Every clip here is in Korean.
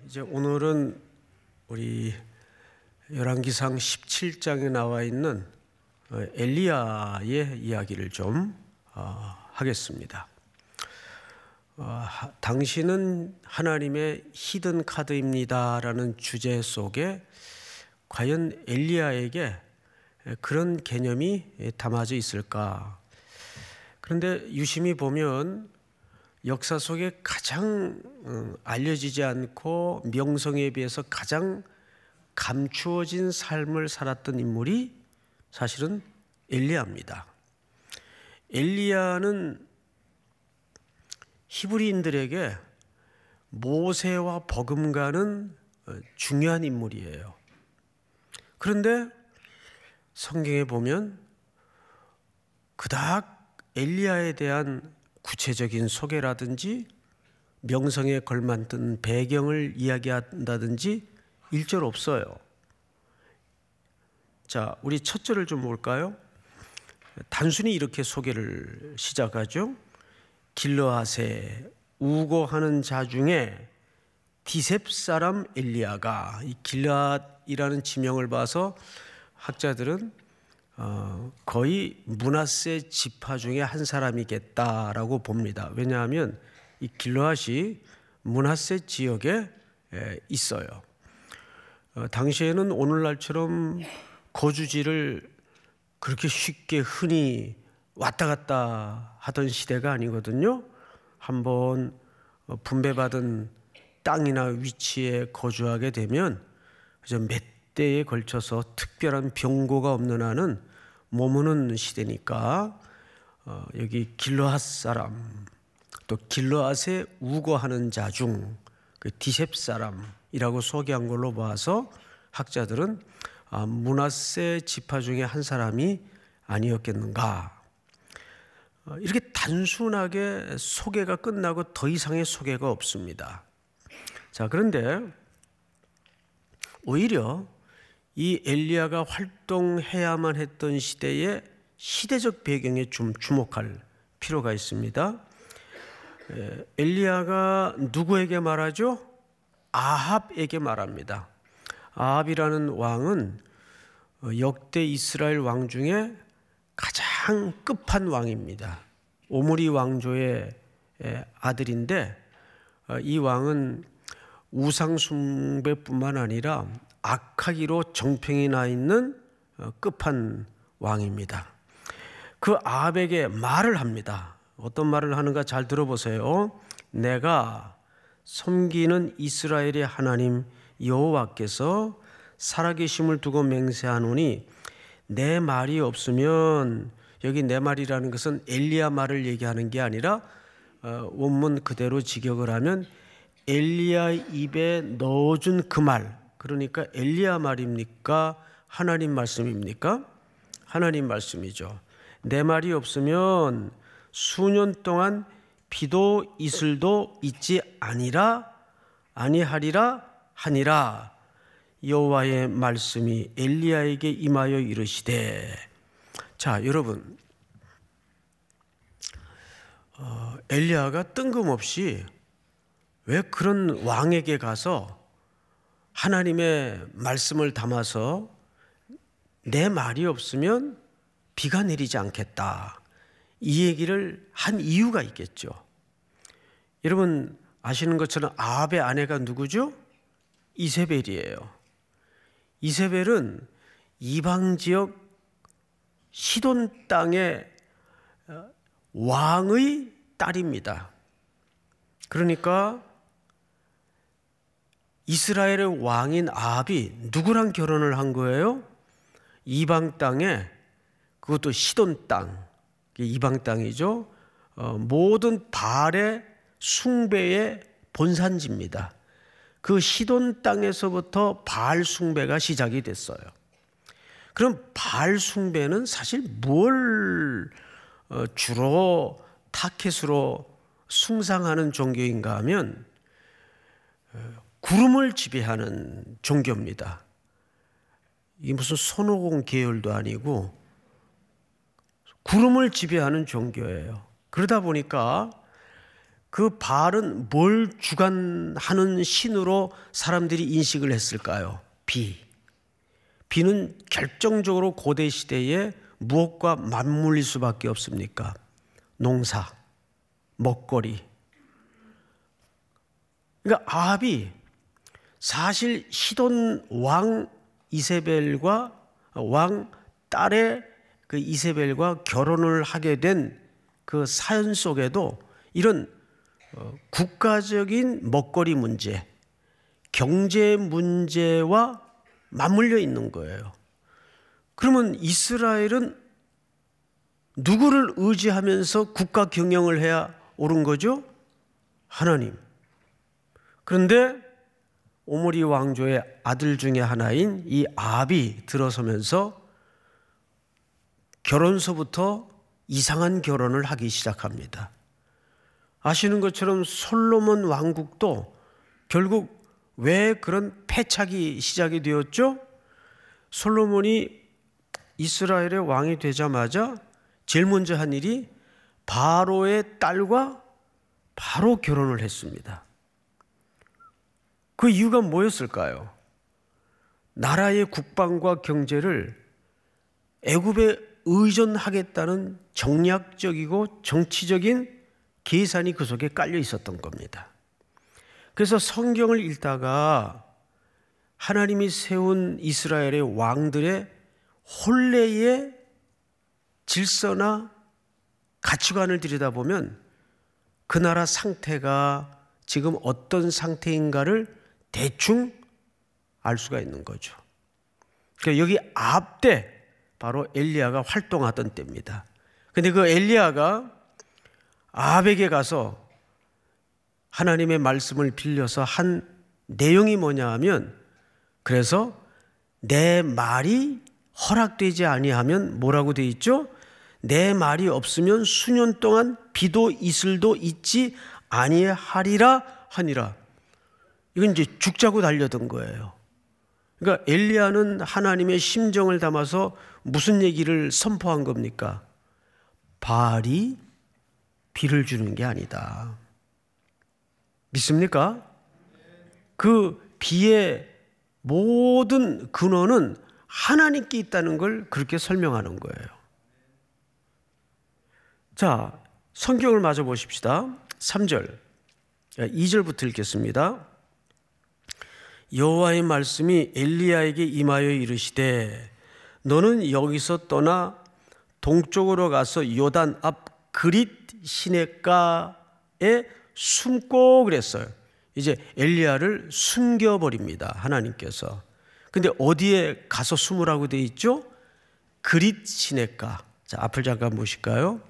이제 오늘은 우리 열왕기상 17장에 나와 있는 엘리야의 이야기를 좀 하겠습니다. 당신은 하나님의 히든 카드입니다라는 주제 속에 과연 엘리야에게 그런 개념이 담아져 있을까? 그런데 유심히 보면 역사 속에 가장 알려지지 않고 명성에 비해서 가장 감추어진 삶을 살았던 인물이 사실은 엘리야입니다. 엘리야는 히브리인들에게 모세와 버금가는 중요한 인물이에요. 그런데 성경에 보면 그닥 엘리야에 대한 구체적인 소개라든지 명성에 걸맞는 배경을 이야기한다든지 1절 없어요. 자, 우리 첫 절을 좀 볼까요? 단순히 이렇게 소개를 시작하죠. 길르앗에 우거하는 자 중에 디셉 사람 엘리야가, 이 길르앗이라는 지명을 봐서 학자들은 거의 므낫세 지파 중에 한 사람이겠다라고 봅니다. 왜냐하면 이 길르앗이 므낫세 지역에 있어요. 당시에는 오늘날처럼 거주지를 그렇게 쉽게 흔히 왔다 갔다 하던 시대가 아니거든요. 한번 분배받은 땅이나 위치에 거주하게 되면 몇 대에 걸쳐서 특별한 병고가 없는 한은 머무는 시대니까 여기 길르앗 사람, 또 길르앗에 우거하는 자 중 그 디셉 사람이라고 소개한 걸로 봐서 학자들은 므낫세 지파 중에 한 사람이 아니었겠는가. 이렇게 단순하게 소개가 끝나고 더 이상의 소개가 없습니다. 자, 그런데 오히려 이 엘리야가 활동해야만 했던 시대의 시대적 배경에 좀 주목할 필요가 있습니다. 엘리야가 누구에게 말하죠? 아합에게 말합니다. 아합이라는 왕은 역대 이스라엘 왕 중에 가장 끝판왕입니다. 오므리 왕조의 아들인데 이 왕은 우상숭배뿐만 아니라 악하기로 정평이 나 있는 끝판왕입니다. 그 아합에게 말을 합니다. 어떤 말을 하는가 잘 들어보세요. 내가 섬기는 이스라엘의 하나님 여호와께서 살아계심을 두고 맹세하노니 내 말이 없으면, 여기 내 말이라는 것은 엘리야 말을 얘기하는 게 아니라 원문 그대로 직역을 하면 엘리야 입에 넣어준 그 말, 그러니까 엘리야 말입니까? 하나님 말씀입니까? 하나님 말씀이죠. 내 말이 없으면 수년 동안 비도 이슬도 있지 아니하리라 하니라. 여호와의 말씀이 엘리야에게 임하여 이르시되. 자, 여러분, 엘리야가 뜬금없이 왜 그런 왕에게 가서 하나님의 말씀을 담아서 내 말이 없으면 비가 내리지 않겠다, 이 얘기를 한 이유가 있겠죠. 여러분 아시는 것처럼 아합의 아내가 누구죠? 이세벨이에요. 이세벨은 이방 지역 시돈 땅의 왕의 딸입니다. 그러니까 이스라엘의 왕인 아합이 누구랑 결혼을 한 거예요? 이방 땅에, 그것도 시돈 땅, 이방 땅이죠. 모든 바알의 숭배의 본산지입니다. 그 시돈 땅에서부터 바알 숭배가 시작이 됐어요. 그럼 바알 숭배는 사실 뭘 주로 타켓으로 숭상하는 종교인가 하면 구름을 지배하는 종교입니다. 이게 무슨 손오공 계열도 아니고 구름을 지배하는 종교예요. 그러다 보니까 그 바알은 뭘 주관하는 신으로 사람들이 인식을 했을까요? 비. 비는 결정적으로 고대 시대에 무엇과 맞물릴 수밖에 없습니까? 농사, 먹거리. 그러니까 아합이 사실 시돈 왕 이세벨과 왕 딸의 그 이세벨과 결혼을 하게 된 그 사연 속에도 이런 국가적인 먹거리 문제, 경제 문제와 맞물려 있는 거예요. 그러면 이스라엘은 누구를 의지하면서 국가 경영을 해야 옳은 거죠? 하나님. 그런데 오므리 왕조의 아들 중에 하나인 이 아합이 들어서면서 결혼서부터 이상한 결혼을 하기 시작합니다. 아시는 것처럼 솔로몬 왕국도 결국 왜 그런 패착이 시작이 되었죠? 솔로몬이 이스라엘의 왕이 되자마자 제일 먼저 한 일이 바로의 딸과 바로 결혼을 했습니다. 그 이유가 뭐였을까요? 나라의 국방과 경제를 애굽에 의존하겠다는 정략적이고 정치적인 계산이 그 속에 깔려 있었던 겁니다. 그래서 성경을 읽다가 하나님이 세운 이스라엘의 왕들의 혼례의 질서나 가치관을 들여다보면 그 나라 상태가 지금 어떤 상태인가를 대충 알 수가 있는 거죠. 그러니까 여기 아합 때 바로 엘리야가 활동하던 때입니다. 그런데 그 엘리야가 아합에게 가서 하나님의 말씀을 빌려서 한 내용이 뭐냐 하면, 그래서 내 말이 허락되지 아니하면 뭐라고 되어 있죠? 내 말이 없으면 수년 동안 비도 이슬도 있지 아니하리라 하니라. 이건 이제 죽자고 달려든 거예요. 그러니까 엘리야는 하나님의 심정을 담아서 무슨 얘기를 선포한 겁니까? 바알이 비를 주는 게 아니다. 믿습니까? 그 비의 모든 근원은 하나님께 있다는 걸 그렇게 설명하는 거예요. 자, 성경을 마저 보십시다. 3절, 2절부터 읽겠습니다. 여호와의 말씀이 엘리야에게 임하여 이르시되 너는 여기서 떠나 동쪽으로 가서 요단 앞 그릿 시냇가에 숨고 그랬어요. 이제 엘리야를 숨겨버립니다, 하나님께서. 근데 어디에 가서 숨으라고 되어 있죠? 그릿 시냇가. 자, 앞을 잠깐 보실까요?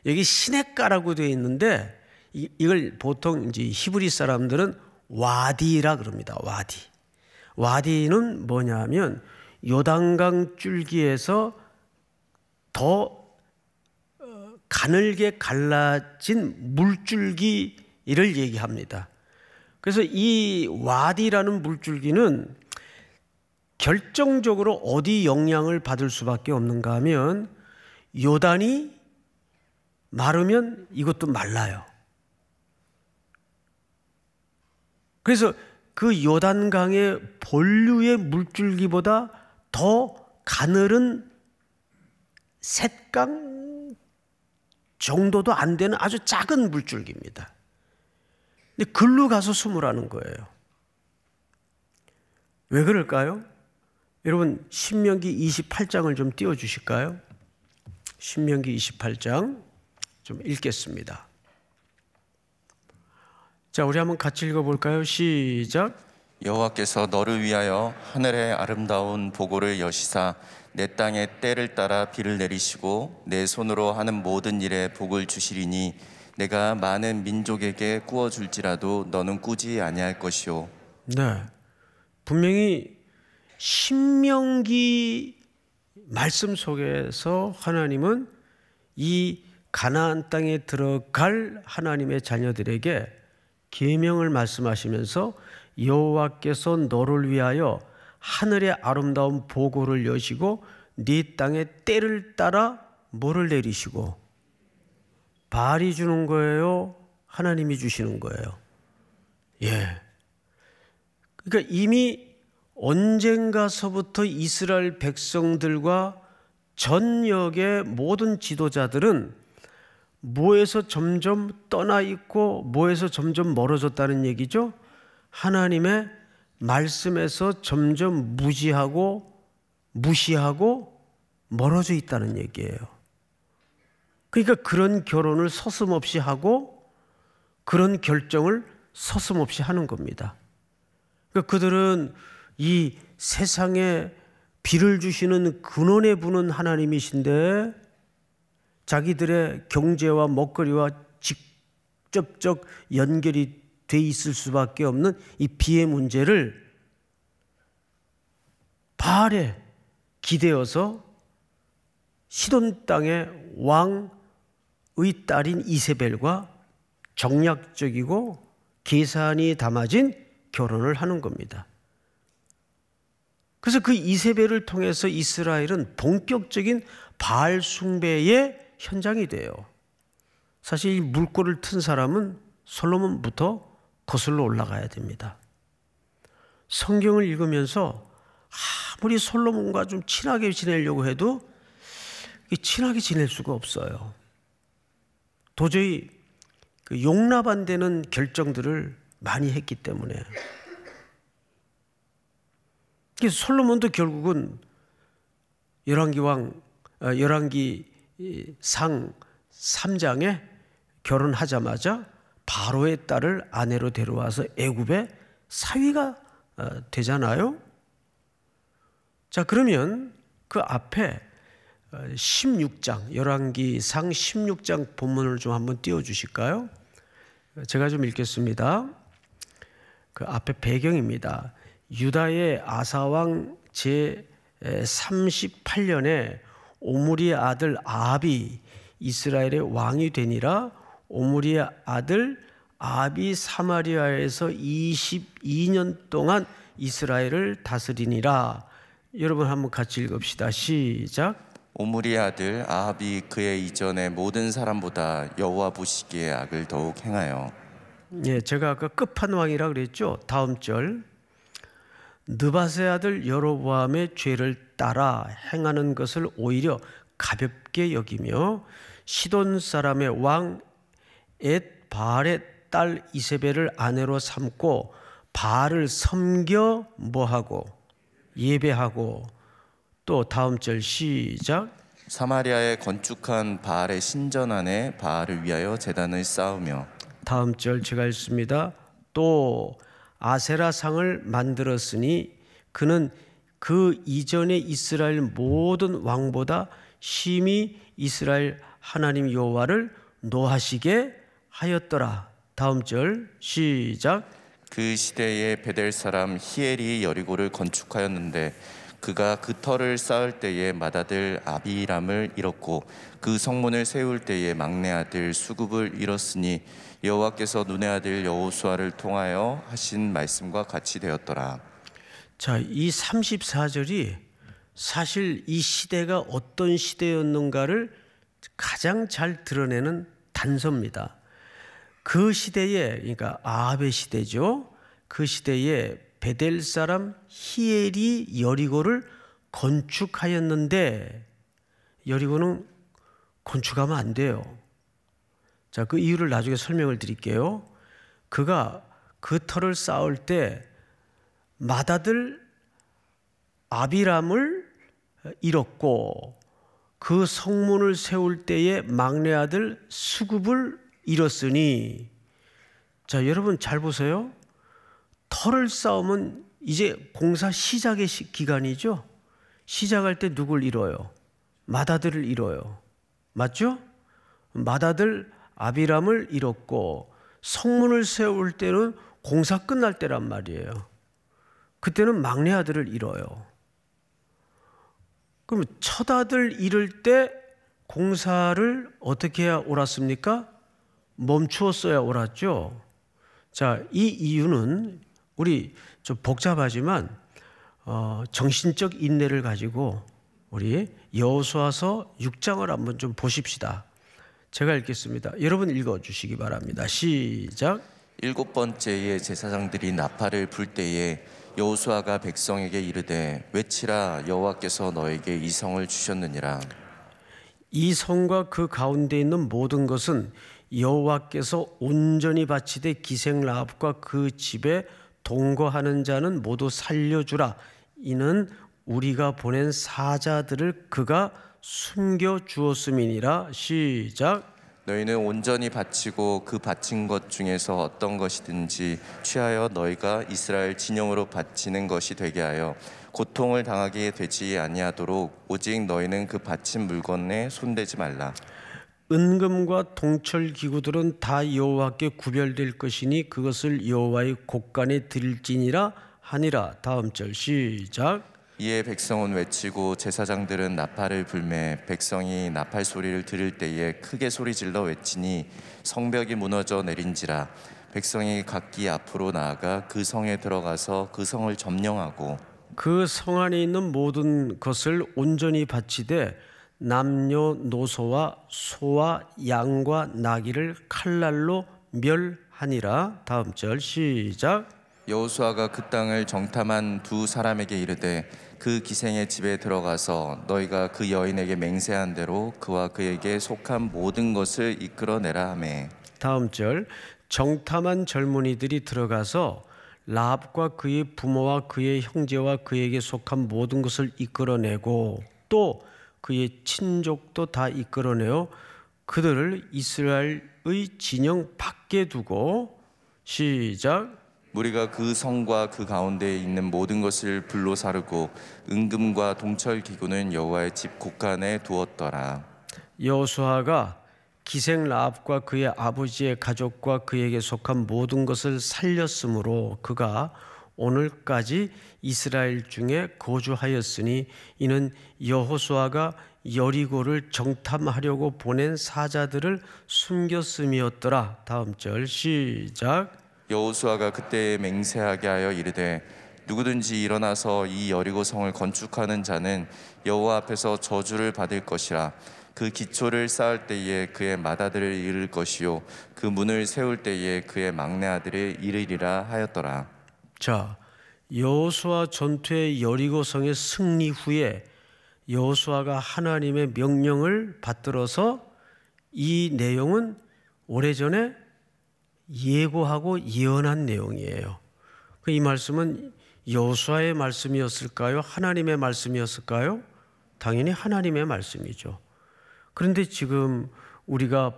여기 시냇가라고 되어 있는데 이걸 보통 이제 히브리 사람들은 와디라 그럽니다. 와디. 와디는 뭐냐면 요단강 줄기에서 더 가늘게 갈라진 물줄기를 얘기합니다. 그래서 이 와디라는 물줄기는 결정적으로 어디 영향을 받을 수밖에 없는가 하면 요단이 마르면 이것도 말라요. 그래서 그 요단강의 본류의 물줄기보다 더 가늘은 셋강 정도도 안 되는 아주 작은 물줄기입니다. 근데 글로 가서 숨으라는 거예요. 왜 그럴까요? 여러분 신명기 28장을 좀 띄워주실까요? 신명기 28장 좀 읽겠습니다. 자, 우리 한번 같이 읽어볼까요? 시작. 여호와께서 너를 위하여 하늘의 아름다운 보고를 여시사 내 땅에 때를 따라 비를 내리시고 내 손으로 하는 모든 일에 복을 주시리니 내가 많은 민족에게 꾸어줄지라도 너는 꾸지 아니할 것이요. 네, 분명히 신명기 말씀 속에서 하나님은 이 가나안 땅에 들어갈 하나님의 자녀들에게 계명을 말씀하시면서 여호와께서 너를 위하여 하늘의 아름다운 보고를 여시고 네 땅에 때를 따라 뭐를 내리시고 바알이 주는 거예요? 하나님이 주시는 거예요. 예. 그러니까 이미 언젠가서부터 이스라엘 백성들과 전역의 모든 지도자들은 뭐에서 점점 떠나 있고 뭐에서 점점 멀어졌다는 얘기죠. 하나님의 말씀에서 점점 무시하고 멀어져 있다는 얘기예요. 그러니까 그런 결혼을 서슴없이 하고 그런 결정을 서슴없이 하는 겁니다. 그러니까 그들은 이 세상에 비를 주시는 근원에 부는 하나님이신데 자기들의 경제와 먹거리와 직접적 연결이 돼 있을 수밖에 없는 이 비의 문제를 바알에 기대어서 시돈 땅의 왕의 딸인 이세벨과 정략적이고 계산이 담아진 결혼을 하는 겁니다. 그래서 그 이세벨을 통해서 이스라엘은 본격적인 바알 숭배의 현장이 돼요. 사실 이 물꼬를 튼 사람은 솔로몬부터 거슬러 올라가야 됩니다. 성경을 읽으면서 아무리 솔로몬과 좀 친하게 지내려고 해도 친하게 지낼 수가 없어요. 도저히 용납 안 되는 결정들을 많이 했기 때문에. 솔로몬도 결국은 열왕기상 3장에 결혼하자마자 바로의 딸을 아내로 데려와서 애굽의 사위가 되잖아요. 자, 그러면 그 앞에 16장, 열왕기상 16장 본문을 좀 한번 띄워주실까요? 제가 좀 읽겠습니다. 그 앞에 배경입니다. 유다의 아사왕 제 38년에 오므리의 아들 아합이 이스라엘의 왕이 되니라. 오므리의 아들 아합이 사마리아에서 22년 동안 이스라엘을 다스리니라. 여러분 한번 같이 읽읍시다. 시작. 오므리의 아들 아합이 그의 이전의 모든 사람보다 여호와 보시기에 악을 더욱 행하여. 예, 제가 아까 끝판왕이라 그랬죠. 다음 절. 느밧의 아들 여로보암의 죄를 따라 행하는 것을 오히려 가볍게 여기며 시돈 사람의 왕 엣바알의 딸 이세벨을 아내로 삼고 바알을 섬겨 뭐하고 예배하고. 또 다음 절 시작. 사마리아에 건축한 바알의 신전 안에 바알을 위하여 제단을 쌓으며. 다음 절 제가 읽습니다. 또 아세라 상을 만들었으니 그는 그 이전의 이스라엘 모든 왕보다 심히 이스라엘 하나님 여호와를 노하시게 하였더라. 다음 절 시작. 그 시대에 베델 사람 히엘이 여리고를 건축하였는데 그가 그 터를 쌓을 때에 맏아들 아비람을 잃었고 그 성문을 세울 때에 막내 아들 수굽을 잃었으니 여호와께서 눈의 아들 여호수아를 통하여 하신 말씀과 같이 되었더라. 자, 이 34절이 사실 이 시대가 어떤 시대였는가를 가장 잘 드러내는 단서입니다. 그 시대에, 그러니까 아합의 시대죠. 그 시대에 베델 사람 히엘이 여리고를 건축하였는데 여리고는 건축하면 안 돼요. 자, 그 이유를 나중에 설명을 드릴게요. 그가 그 터를 쌓을 때 맏아들 아비람을 잃었고 그 성문을 세울 때에 막내 아들 수굽을 잃었으니. 자, 여러분 잘 보세요. 터를 쌓으면 이제 공사 시작의 기간이죠. 시작할 때 누굴 잃어요? 맏아들을 잃어요. 맞죠? 맏아들 아비람을 잃었고 성문을 세울 때는 공사 끝날 때란 말이에요. 그때는 막내 아들을 잃어요. 그럼 첫 아들 잃을 때 공사를 어떻게 해야 옳았습니까? 멈추었어야 옳았죠. 자, 이 이유는 우리 좀 복잡하지만 정신적 인내를 가지고 우리 여호수아서 6장을 한번 좀 보십시다. 제가 읽겠습니다. 여러분 읽어주시기 바랍니다. 시작. 7번째에 제사장들이 나팔을 불 때에 여호수아가 백성에게 이르되 외치라 여호와께서 너에게 이 성을 주셨느니라. 이 성과 그 가운데 있는 모든 것은 여호와께서 온전히 바치되 기생 라합과 그 집에 동거하는 자는 모두 살려주라. 이는 우리가 보낸 사자들을 그가 숨겨 주었음이니라. 시작. 너희는 온전히 바치고 그 바친 것 중에서 어떤 것이든지 취하여 너희가 이스라엘 진영으로 바치는 것이 되게 하여 고통을 당하게 되지 아니하도록 오직 너희는 그 바친 물건에 손대지 말라. 은금과 동철 기구들은 다 여호와께 구별될 것이니 그것을 여호와의 곳간에 드릴지니라 하니라. 다음 절 시작. 이에 백성은 외치고 제사장들은 나팔을 불매 백성이 나팔 소리를 들을 때에 크게 소리질러 외치니 성벽이 무너져 내린지라. 백성이 각기 앞으로 나아가 그 성에 들어가서 그 성을 점령하고 그 성 안에 있는 모든 것을 온전히 바치되 남녀노소와 소와 양과 나귀를 칼날로 멸하니라. 다음 절 시작. 여호수아가 그 땅을 정탐한 두 사람에게 이르되 그 기생의 집에 들어가서 너희가 그 여인에게 맹세한 대로 그와 그에게 속한 모든 것을 이끌어내라 하매. 다음 절. 정탐한 젊은이들이 들어가서 라합과 그의 부모와 그의 형제와 그에게 속한 모든 것을 이끌어내고 또 그의 친족도 다 이끌어내어 그들을 이스라엘의 진영 밖에 두고 시작. 무리가 그 성과 그 가운데에 있는 모든 것을 불로 사르고 은금과 동철 기구는 여호와의 집 곳간에 두었더라. 여호수아가 기생 라합과 그의 아버지의 가족과 그에게 속한 모든 것을 살렸으므로 그가 오늘까지 이스라엘 중에 거주하였으니 이는 여호수아가 여리고를 정탐하려고 보낸 사자들을 숨겼음이었더라. 다음 절 시작. 여호수아가 그때 맹세하게 하여 이르되 누구든지 일어나서 이 여리고 성을 건축하는 자는 여호와 앞에서 저주를 받을 것이라. 그 기초를 쌓을 때에 그의 맏아들을 이를 것이요 그 문을 세울 때에 그의 막내 아들을 이르리라 하였더라. 자, 여호수아 전투의 여리고 성의 승리 후에 여호수아가 하나님의 명령을 받들어서 이 내용은 오래전에 예고하고 예언한 내용이에요. 이 말씀은 여호수아의 말씀이었을까요? 하나님의 말씀이었을까요? 당연히 하나님의 말씀이죠. 그런데 지금 우리가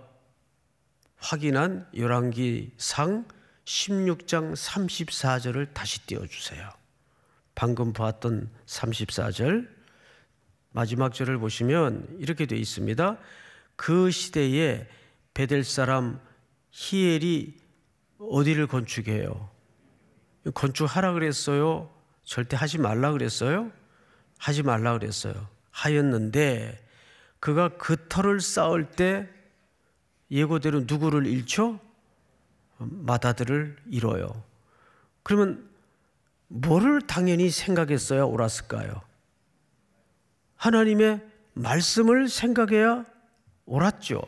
확인한 열왕기상 16장 34절을 다시 띄워주세요. 방금 봤던 34절 마지막 절을 보시면 이렇게 되어 있습니다. 그 시대에 베델 사람 히엘이 어디를 건축해요? 건축하라 그랬어요? 절대 하지 말라 그랬어요? 하지 말라 그랬어요. 하였는데 그가 그 터를 쌓을 때 예고대로 누구를 잃죠? 맏아들을 잃어요. 그러면 뭐를 당연히 생각했어야 옳았을까요? 하나님의 말씀을 생각해야 옳았죠.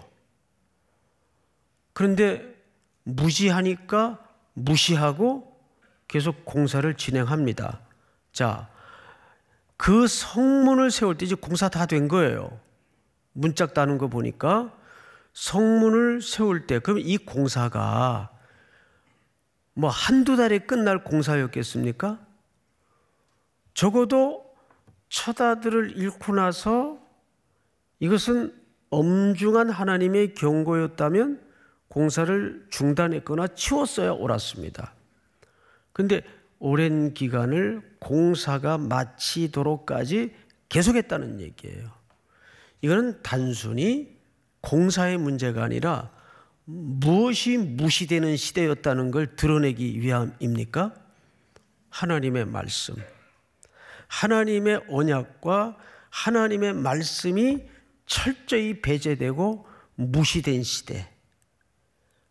그런데 무시하니까 무시하고 계속 공사를 진행합니다. 자, 그 성문을 세울 때 이제 공사 다 된 거예요. 문짝 따는 거 보니까 성문을 세울 때 그럼 이 공사가 뭐 한두 달에 끝날 공사였겠습니까? 적어도 첫 아들을 잃고 나서 이것은 엄중한 하나님의 경고였다면 공사를 중단했거나 치웠어야 옳았습니다. 그런데 오랜 기간을 공사가 마치도록까지 계속했다는 얘기예요. 이거는 단순히 공사의 문제가 아니라 무엇이 무시되는 시대였다는 걸 드러내기 위함입니까? 하나님의 말씀, 하나님의 언약과 하나님의 말씀이 철저히 배제되고 무시된 시대,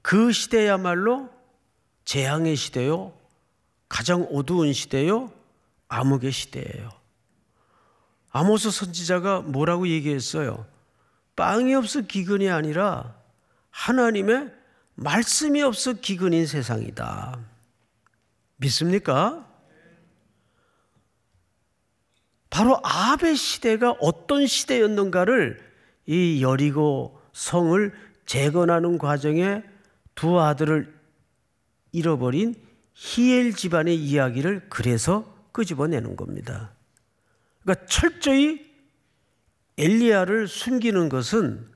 그 시대야말로 재앙의 시대요, 가장 어두운 시대요, 암흑의 시대예요. 아모스 선지자가 뭐라고 얘기했어요? 빵이 없어 기근이 아니라 하나님의 말씀이 없어 기근인 세상이다. 믿습니까? 바로 아합의 시대가 어떤 시대였는가를 이 여리고 성을 재건하는 과정에 두 아들을 잃어버린 히엘 집안의 이야기를 그래서 끄집어내는 겁니다. 그러니까 철저히 엘리야를 숨기는 것은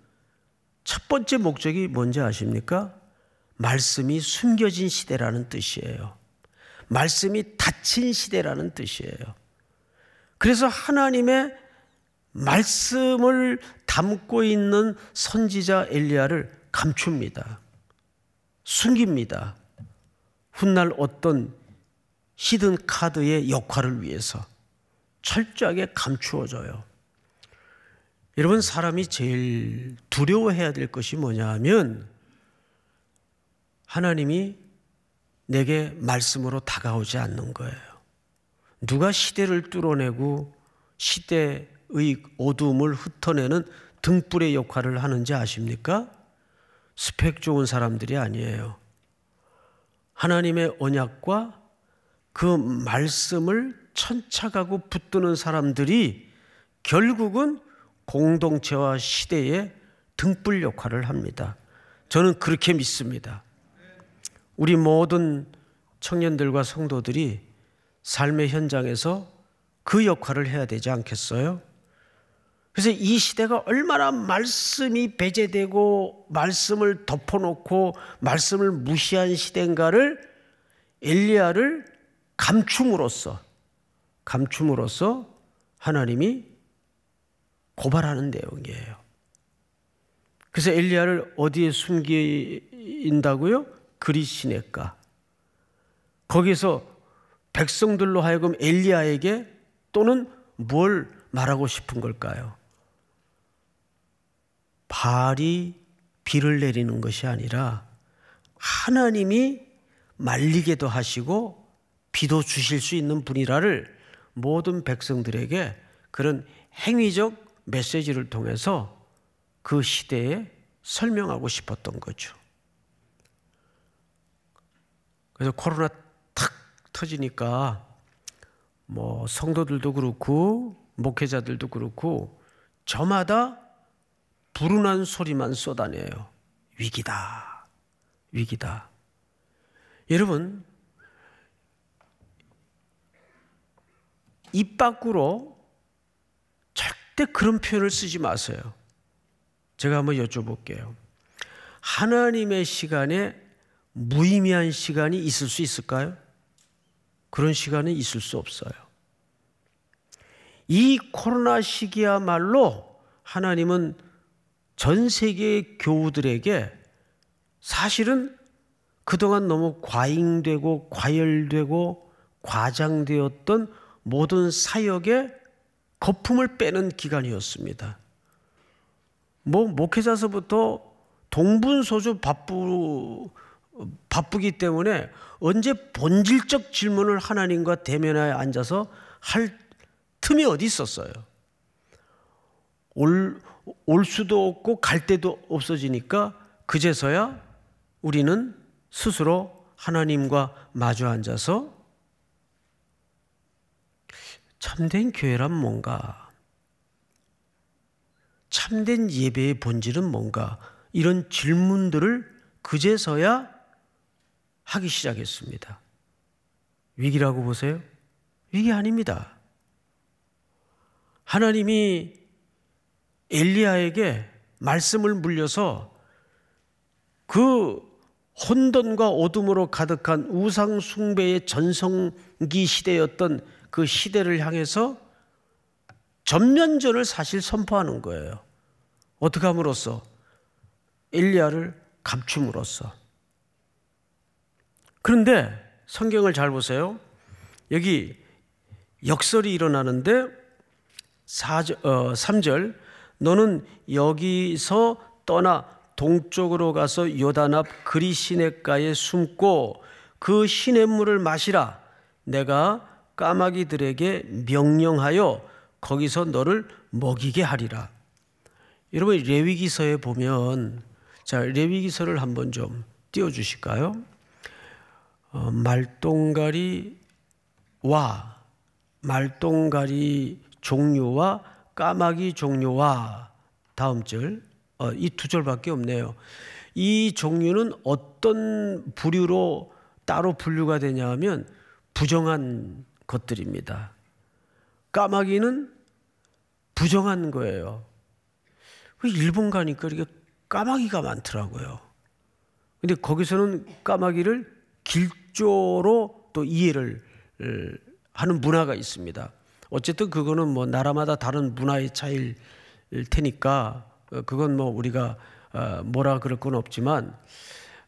첫 번째 목적이 뭔지 아십니까? 말씀이 숨겨진 시대라는 뜻이에요. 말씀이 닫힌 시대라는 뜻이에요. 그래서 하나님의 말씀을 담고 있는 선지자 엘리야를 감춥니다. 숨깁니다. 훗날 어떤 히든 카드의 역할을 위해서 철저하게 감추어져요. 여러분, 사람이 제일 두려워해야 될 것이 뭐냐 하면 하나님이 내게 말씀으로 다가오지 않는 거예요. 누가 시대를 뚫어내고 시대의 어두움을 흩어내는 등불의 역할을 하는지 아십니까? 스펙 좋은 사람들이 아니에요. 하나님의 언약과 그 말씀을 천착하고 붙드는 사람들이 결국은 공동체와 시대의 등불 역할을 합니다. 저는 그렇게 믿습니다. 우리 모든 청년들과 성도들이 삶의 현장에서 그 역할을 해야 되지 않겠어요? 그래서 이 시대가 얼마나 말씀이 배제되고 말씀을 덮어놓고 말씀을 무시한 시대인가를 엘리야를 감춤으로써 하나님이 고발하는 내용이에요. 그래서 엘리야를 어디에 숨긴다고요? 그리 시냇가. 거기서 백성들로 하여금 엘리야에게 또는 뭘 말하고 싶은 걸까요? 바알이 비를 내리는 것이 아니라 하나님이 말리게도 하시고 비도 주실 수 있는 분이라를 모든 백성들에게 그런 행위적 메시지를 통해서 그 시대에 설명하고 싶었던 거죠. 그래서 코로나 탁 터지니까 뭐 성도들도 그렇고 목회자들도 그렇고 저마다 불운한 소리만 쏟아내요. 위기다, 위기다. 여러분, 입 밖으로 절대 그런 표현을 쓰지 마세요. 제가 한번 여쭤볼게요. 하나님의 시간에 무의미한 시간이 있을 수 있을까요? 그런 시간은 있을 수 없어요. 이 코로나 시기야말로 하나님은 전 세계의 교우들에게 사실은 그동안 너무 과잉되고 과열되고 과장되었던 모든 사역에 거품을 빼는 기간이었습니다. 목회자서부터 동분서주 바쁘기 때문에 언제 본질적 질문을 하나님과 대면하에 앉아서 할 틈이 어디 있었어요? 올 수도 없고 갈 데도 없어지니까 그제서야 우리는 스스로 하나님과 마주 앉아서 참된 교회란 뭔가? 참된 예배의 본질은 뭔가? 이런 질문들을 그제서야 하기 시작했습니다. 위기라고 보세요? 위기 아닙니다. 하나님이 엘리야에게 말씀을 물려서 그 혼돈과 어둠으로 가득한 우상 숭배의 전성기 시대였던 그 시대를 향해서 전면전을 사실 선포하는 거예요. 어떻게 함으로써? 엘리야를 감춤으로써. 그런데 성경을 잘 보세요. 여기 역설이 일어나는데 3절 너는 여기서 떠나 동쪽으로 가서 요단 앞 그리 시냇가에 숨고 그 시냇물을 마시라. 내가 까마귀들에게 명령하여 거기서 너를 먹이게 하리라. 여러분, 레위기서에 보면 자, 레위기서를 한번 좀 띄워주실까요? 말똥가리와 말똥가리 종류와 까마귀 종류와 다음 절, 이 두 절밖에 없네요. 이 종류는 어떤 부류로 따로 분류가 되냐 하면 부정한 것들입니다. 까마귀는 부정한 거예요. 일본 가니까 이렇게 까마귀가 많더라고요. 근데 거기서는 까마귀를 길조로 또 이해를 하는 문화가 있습니다. 어쨌든 그거는 뭐 나라마다 다른 문화의 차이일 테니까 그건 뭐 우리가 뭐라 그럴 건 없지만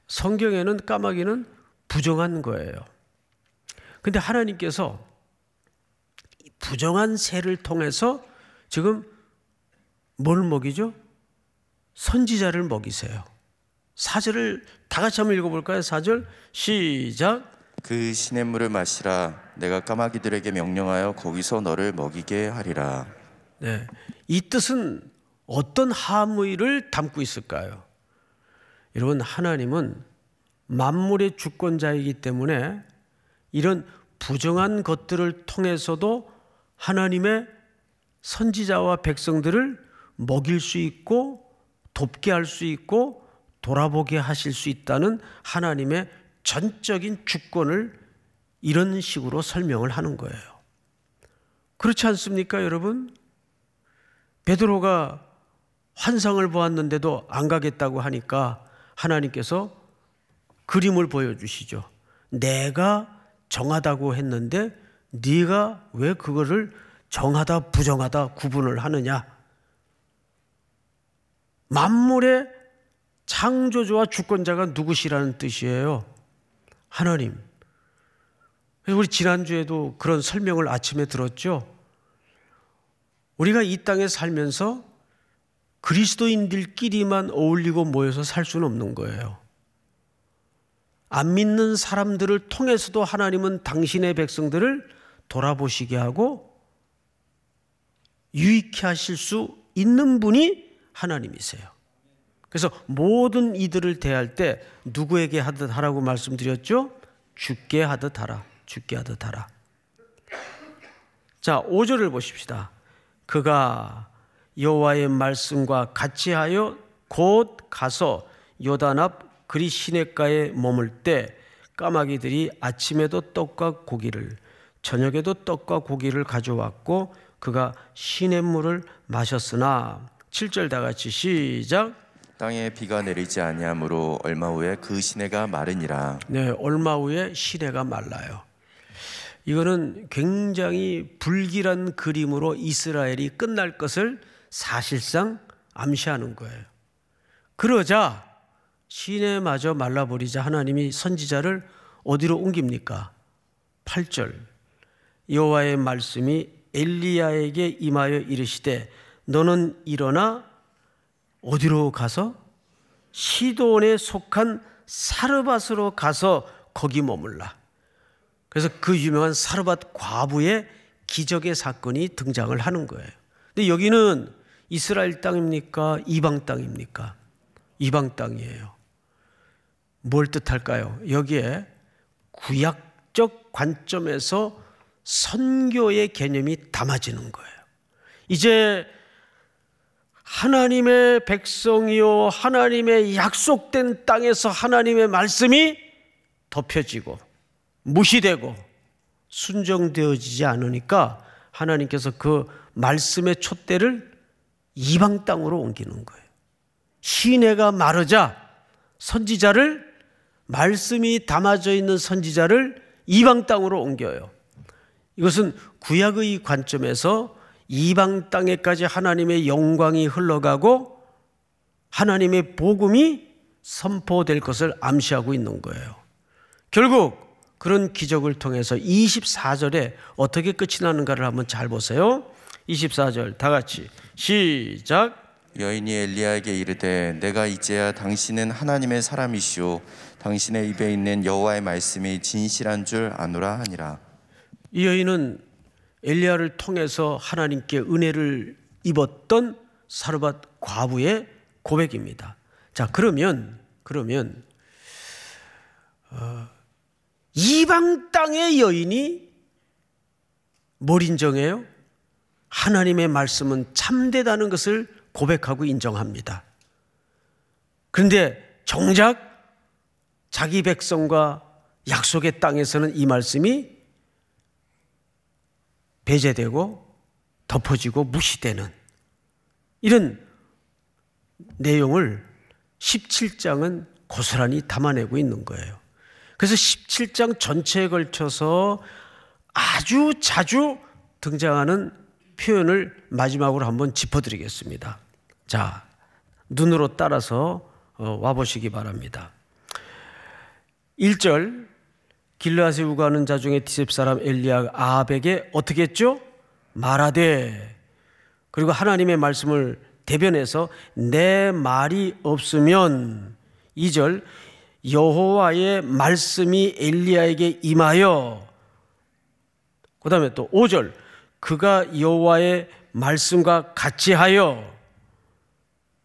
성경에는 까마귀는 부정한 거예요. 근데 하나님께서 부정한 새를 통해서 지금 뭘 먹이죠? 선지자를 먹이세요. 4절을 다 같이 한번 읽어볼까요? 4절 시작. 그 시냇물을 마시라. 내가 까마귀들에게 명령하여 거기서 너를 먹이게 하리라. 네, 이 뜻은 어떤 함의를 담고 있을까요? 여러분, 하나님은 만물의 주권자이기 때문에 이런 부정한 것들을 통해서도 하나님의 선지자와 백성들을 먹일 수 있고 돕게 할 수 있고 돌아보게 하실 수 있다는 하나님의 전적인 주권을 이런 식으로 설명을 하는 거예요. 그렇지 않습니까, 여러분? 베드로가 환상을 보았는데도 안 가겠다고 하니까 하나님께서 그림을 보여주시죠. 내가 정하다고 했는데 네가 왜 그거를 정하다 부정하다 구분을 하느냐? 만물의 창조주와 주권자가 누구시라는 뜻이에요? 하나님. 그래서 우리 지난주에도 그런 설명을 아침에 들었죠. 우리가 이 땅에 살면서 그리스도인들끼리만 어울리고 모여서 살 수는 없는 거예요. 안 믿는 사람들을 통해서도 하나님은 당신의 백성들을 돌아보시게 하고 유익해 하실 수 있는 분이 하나님이세요. 그래서 모든 이들을 대할 때 누구에게 하듯 하라고 말씀드렸죠? 주께 하듯 하라. 주께 하듯 하라. 자, 5절을 보십시다. 그가 여호와의 말씀과 같이 하여 곧 가서 요단 앞 그리 시냇가에 머물 때 까마귀들이 아침에도 떡과 고기를 저녁에도 떡과 고기를 가져왔고 그가 시냇물을 마셨으나 7절 다 같이 시작. 땅에 비가 내리지 아니하므로 얼마 후에 그 시내가 마르니라. 네, 얼마 후에 시내가 말라요. 이거는 굉장히 불길한 그림으로 이스라엘이 끝날 것을 사실상 암시하는 거예요. 그러자 시내마저 말라버리자 하나님이 선지자를 어디로 옮깁니까? 8절 여호와의 말씀이 엘리야에게 임하여 이르시되 너는 일어나 어디로 가서 시돈에 속한 사르밧으로 가서 거기 머물라. 그래서 그 유명한 사르밧 과부의 기적의 사건이 등장을 하는 거예요. 근데 여기는 이스라엘 땅입니까? 이방 땅입니까? 이방 땅이에요. 뭘 뜻할까요? 여기에 구약적 관점에서 선교의 개념이 담아지는 거예요. 이제 하나님의 백성이요 하나님의 약속된 땅에서 하나님의 말씀이 덮여지고 무시되고 순종되어지지 않으니까 하나님께서 그 말씀의 촛대를 이방 땅으로 옮기는 거예요. 시내가 마르자 선지자를 말씀이 담아져 있는 선지자를 이방 땅으로 옮겨요. 이것은 구약의 관점에서 이방 땅에까지 하나님의 영광이 흘러가고 하나님의 복음이 선포될 것을 암시하고 있는 거예요. 결국 그런 기적을 통해서 24절에 어떻게 끝이 나는가를 한번 잘 보세요. 24절 다 같이 시작. 여인이 엘리야에게 이르되 내가 이제야 당신은 하나님의 사람이시오 당신의 입에 있는 여호와의 말씀이 진실한 줄 아노라 하니라. 이 여인은 엘리야를 통해서 하나님께 은혜를 입었던 사르밧 과부의 고백입니다. 자, 그러면 이방 땅의 여인이 뭘 인정해요? 하나님의 말씀은 참되다는 것을 고백하고 인정합니다. 그런데 정작 자기 백성과 약속의 땅에서는 이 말씀이 배제되고 덮어지고 무시되는 이런 내용을 17장은 고스란히 담아내고 있는 거예요. 그래서 17장 전체에 걸쳐서 아주 자주 등장하는 표현을 마지막으로 한번 짚어드리겠습니다. 자, 눈으로 따라서 와보시기 바랍니다. 1절, 길르앗에 우거하는 자 중에 디셉 사람 엘리야가 아합에게 어떻게 했죠? 말하되, 그리고 하나님의 말씀을 대변해서 내 말이 없으면, 2절, 여호와의 말씀이 엘리야에게 임하여, 그 다음에 또 5절, 그가 여호와의 말씀과 같이 하여,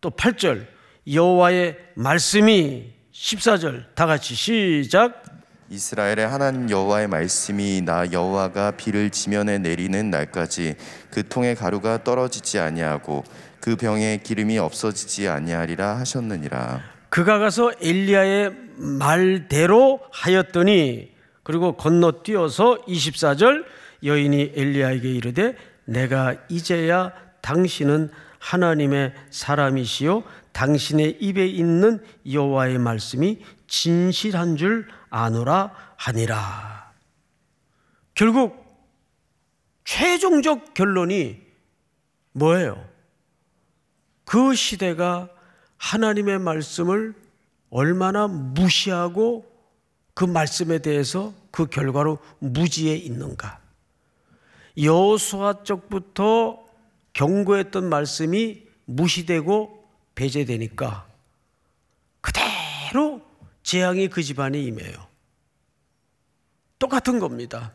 또 8절, 여호와의 말씀이, 14절 다 같이 시작. 이스라엘의 하나님 여호와의 말씀이 나 여호와가 비를 지면에 내리는 날까지 그 통의 가루가 떨어지지 아니하고 그 병에 기름이 없어지지 아니하리라 하셨느니라. 그가 가서 엘리야의 말대로 하였더니, 그리고 건너뛰어서 24절, 여인이 엘리야에게 이르되 내가 이제야 당신은 하나님의 사람이시요 당신의 입에 있는 여호와의 말씀이 진실한 줄 아노라 하니라. 결국 최종적 결론이 뭐예요? 그 시대가 하나님의 말씀을 얼마나 무시하고 그 말씀에 대해서 그 결과로 무지해 있는가. 여호수아 쪽부터 경고했던 말씀이 무시되고 배제되니까 그대로 재앙이 그 집안에 임해요. 똑같은 겁니다.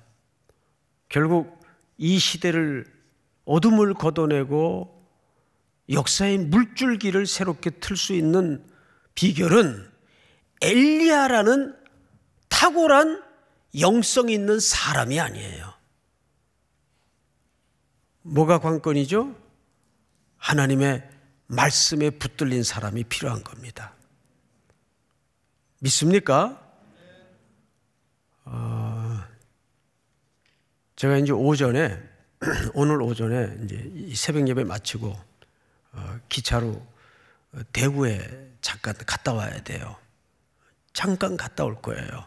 결국 이 시대를 어둠을 걷어내고 역사의 물줄기를 새롭게 틀 수 있는 비결은 엘리야라는 탁월한 영성 있는 사람이 아니에요. 뭐가 관건이죠? 하나님의 말씀에 붙들린 사람이 필요한 겁니다. 믿습니까? 제가 이제 오전에, 오늘 오전에 이제 새벽 예배 마치고 기차로 대구에 잠깐 갔다 와야 돼요. 잠깐 갔다 올 거예요.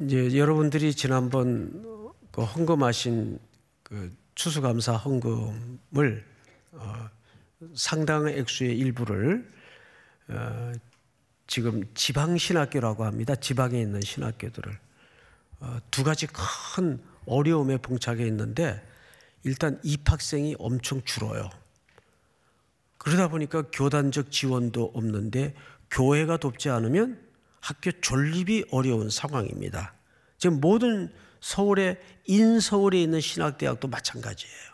이제 여러분들이 지난번 그 헌금하신 그 추수감사 헌금을 상당한 액수의 일부를 지금 지방신학교라고 합니다. 지방에 있는 신학교들을 두 가지 큰 어려움에 봉착해 있는데, 일단 입학생이 엄청 줄어요. 그러다 보니까 교단적 지원도 없는데 교회가 돕지 않으면 학교 존립이 어려운 상황입니다. 지금 모든 서울에, 인서울에 있는 신학대학도 마찬가지예요.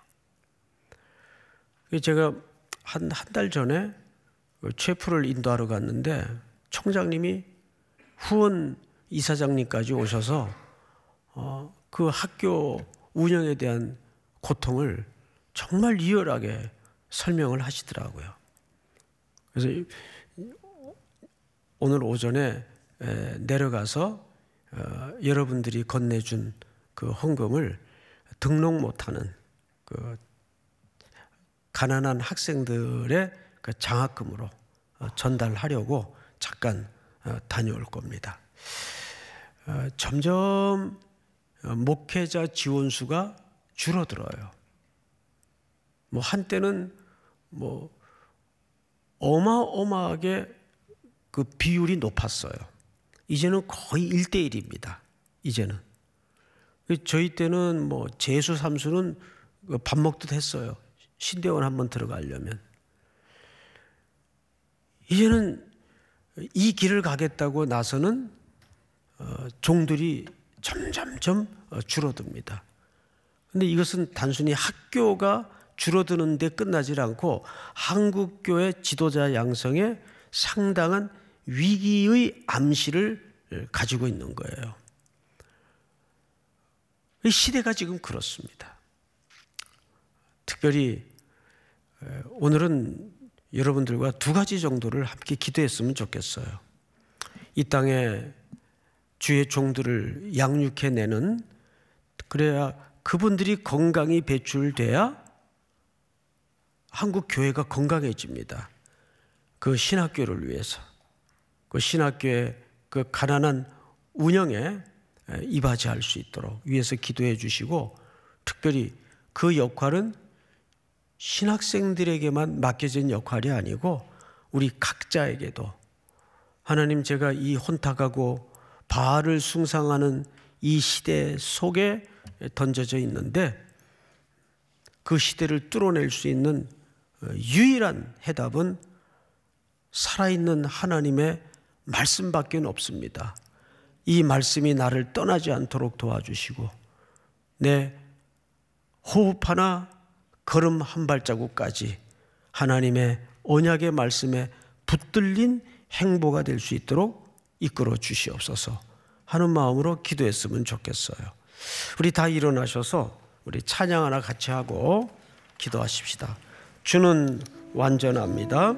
제가 한 달 전에 체프를 인도하러 갔는데 총장님이 후원 이사장님까지 오셔서 그 학교 운영에 대한 고통을 정말 리얼하게 설명을 하시더라고요. 그래서 오늘 오전에 내려가서 여러분들이 건네준 그 헌금을 등록 못하는 그 가난한 학생들의 그 장학금으로 전달하려고 잠깐 다녀올 겁니다. 점점 목회자 지원수가 줄어들어요. 뭐 한때는 뭐 어마어마하게 그 비율이 높았어요. 이제는 거의 1:1입니다. 이제는. 저희 때는 뭐 재수, 삼수는 밥 먹듯 했어요. 신대원 한번 들어가려면. 이제는 이 길을 가겠다고 나서는 종들이 점점점 줄어듭니다. 그런데 이것은 단순히 학교가 줄어드는 데 끝나질 않고 한국교회 지도자 양성에 상당한 위기의 암시를 가지고 있는 거예요. 이 시대가 지금 그렇습니다. 특별히 오늘은 여러분들과 두 가지 정도를 함께 기도했으면 좋겠어요. 이 땅에 주의 종들을 양육해내는, 그래야 그분들이 건강히 배출돼야 한국 교회가 건강해집니다. 그 신학교를 위해서, 그 신학교의 그 가난한 운영에 이바지할 수 있도록 위해서 기도해 주시고, 특별히 그 역할은 신학생들에게만 맡겨진 역할이 아니고 우리 각자에게도, 하나님, 제가 이 혼탁하고 바알을 숭상하는 이 시대 속에 던져져 있는데 그 시대를 뚫어낼 수 있는 유일한 해답은 살아있는 하나님의 말씀밖에 없습니다. 이 말씀이 나를 떠나지 않도록 도와주시고 내 호흡 하나, 걸음 한 발자국까지 하나님의 언약의 말씀에 붙들린 행보가 될 수 있도록 이끌어 주시옵소서 하는 마음으로 기도했으면 좋겠어요. 우리 다 일어나셔서 우리 찬양 하나 같이 하고 기도하십시다. 주는 완전합니다.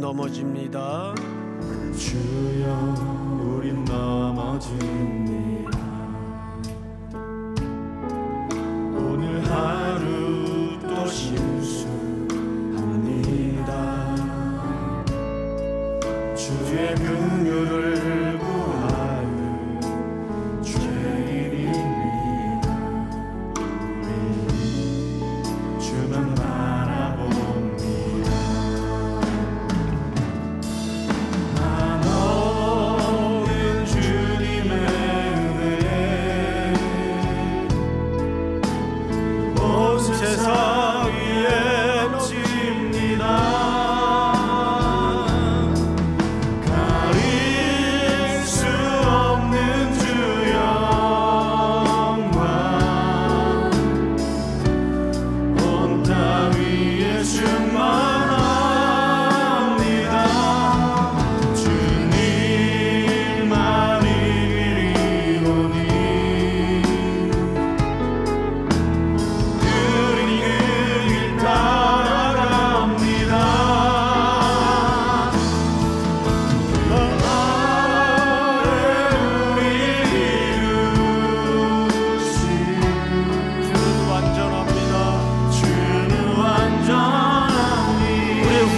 넘어집니다. 주여 우린 넘어집니다. 오늘 하루 또 실수합니다. 주의 긍휼을 구하는 죄인입니다.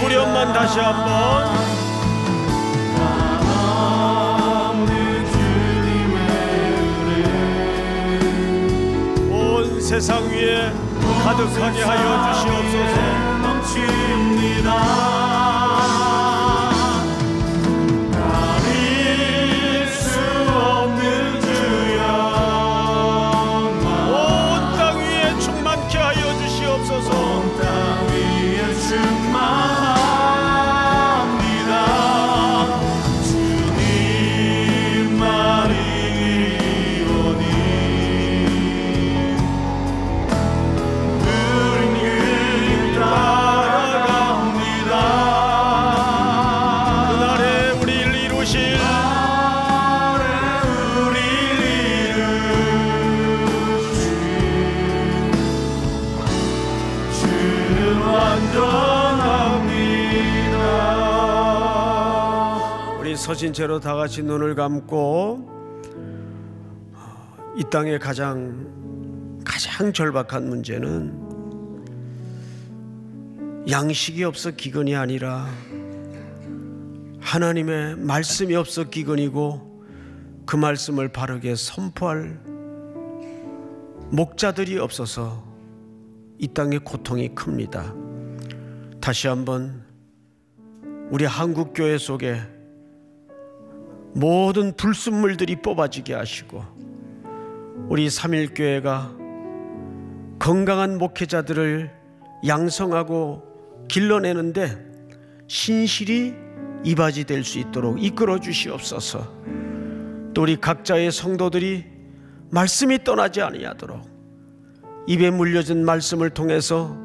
우리 주만 다시 한번 온 세상 위에 가득하게 하여 주시옵소서. 가릴 수 없는 주 영광 온 땅 위에 충만케 하여 주시옵소서. 온 땅 위에 서신 채로 다 같이 눈을 감고 이 땅의 가장 절박한 문제는 양식이 없어 기근이 아니라 하나님의 말씀이 없어 기근이고 그 말씀을 바르게 선포할 목자들이 없어서 이 땅의 고통이 큽니다. 다시 한번 우리 한국교회 속에 모든 불순물들이 뽑아지게 하시고 우리 삼일교회가 건강한 목회자들을 양성하고 길러내는데 신실히 이바지 될 수 있도록 이끌어 주시옵소서. 또 우리 각자의 성도들이 말씀이 떠나지 아니하도록 입에 물려진 말씀을 통해서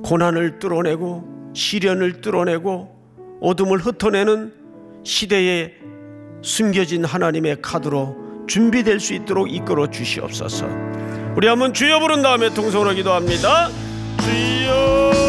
고난을 뚫어내고 시련을 뚫어내고 어둠을 흩어내는 시대에 숨겨진 하나님의 카드로 준비될 수 있도록 이끌어 주시옵소서. 우리 한번 주여 부른 다음에 통성으로 기도합니다. 주여